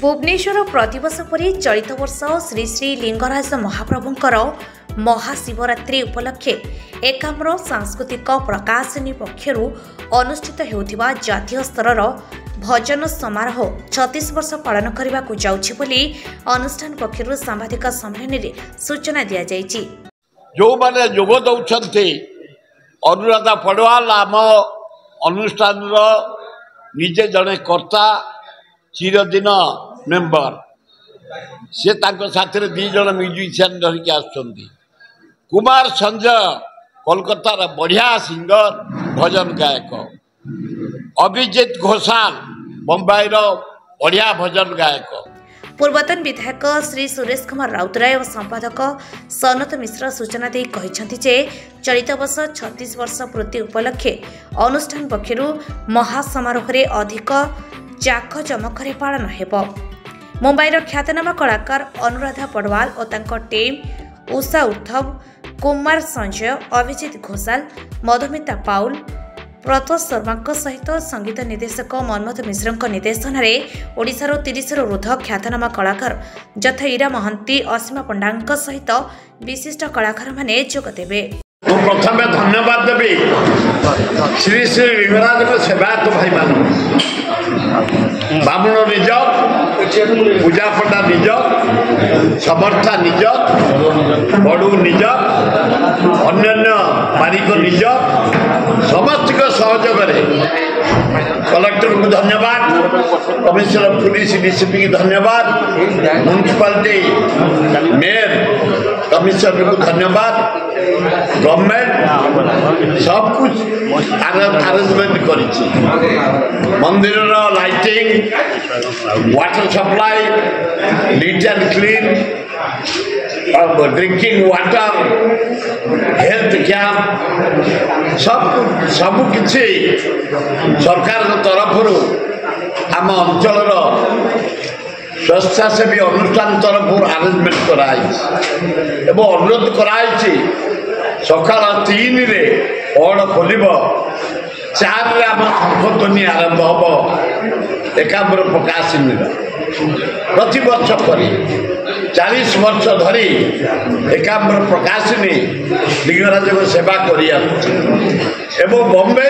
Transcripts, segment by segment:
भुवनेश्वर प्रतिवर्ष परि चलित वर्ष श्री श्री लिंगराज महाप्रभुंकर महाशिवरात्रि उपलक्षे एकाम्र सांस्कृतिक प्रकाशनी पक्षर अनुष्ठित हेउथिबा जातीय स्तर भजन समारोह 36 वर्ष पालन करने को जाउछि बोली अनुष्ठान पक्षर सांबादिक सम्मेलन में सूचना दिया जाइछि। जो माने जोग दउछन्ते अनुराधा पड़वाल आम अनुष्ठान निजे जड़े कर्ता चिरदिन मेंबर से साथी दी जन म्यूजिशियन धरिकी आसुंदी। कुमार संजय कोलकातार बढ़िया सिंगर भजन गायक, अभिजीत घोषाल मुंबईर बढ़िया भजन गायक, पूर्वतन विधायक श्री सुरेश कुमार राउतराय और संपादक सनत मिश्र सूचना दी कहिसेंति जे चलित वर्ष 36 वर्ष पूर्ति उपलक्षे अनुष्ठान पक्षर महासमारोह रे अधिक जाक जमकरे पालन हेब। मुंबईर ख्यातनामा कलाकार अनुराधा पड़वाल और तांको टीम उषा उद्धव, कुमार संजय, अभिजीत घोषाल, मधुमिता पाउल, प्रतोष शर्मा सहित संगीत निर्देशक मनमोहन मिश्र निर्देशन में ओडिशार 30 ऊर्ध ख्यातनामा कलाकार यथा ईरा महंती, असीमा पंडा सहित विशिष्ट कलाकार माने जोग देबे। प्रथम धन्यवाद देवी श्री श्री लिंगराज सेवायत भाई मान बामुण निज, पूजा पंडा निज, समर्था निज, बड़ू निज, अन्य बारिक निज, समस्त सहयोग कलेक्टर को धन्यवाद, कमिश्नर पुलिस डीसीपी की धन्यवाद, म्युनिसिपालिटी मेयर कमिश्नर को धन्यवाद, गवर्नमेंट सब कुछ अरेंजमेंट करिछि। मंदिर lighting, water supply, neat and clean, drinking water, health camp सब किछि सरकार तरफ आम अंचल स्वेच्छासेवी अनुष्ठान तरफ अरेंजमेंट कराई अनुरोध कराई सकाल 3 रे पहड़ खोल 4 रे आम शंखध्वनि आरंभ हम एकाम्र प्रकाशनी प्रति वर्ष परी 40 वर्ष धरी एकाम्र प्रकाशनी लिंगराज को सेवा कर बॉम्बे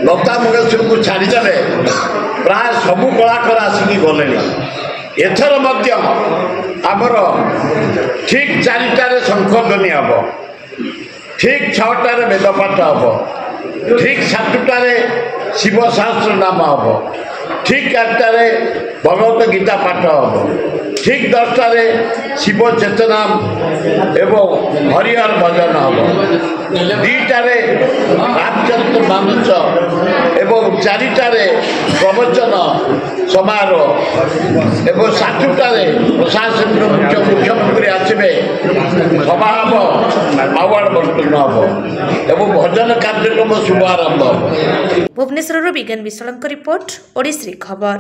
लता मंगेशकर को छाड़ीदे प्राय सबू कलाकार आसिक गले। एथर आमर ठीक 4टार शंखध्वनि हम, ठीक 6टार वेदपाठ हम, ठीक 7टार शिव शास्त्र नाम हम, ठीक 8टार भगवत गीता पाठ हम, ठीक 10टार शिव चेतना एवं हरिहर भजन हम, 2टार रामचंद्र मानस एवं 4टार प्रवचन समारोह एवं 7टार प्रशासन मुख्यमंत्री आसवे सभा हम, अवार्ड बंटन हम एवं भजन कार्यक्रम शुभारंभ। भुवनेश्वर विज्ञान विश्वलंक रिपोर्ट ओडिसी खबर।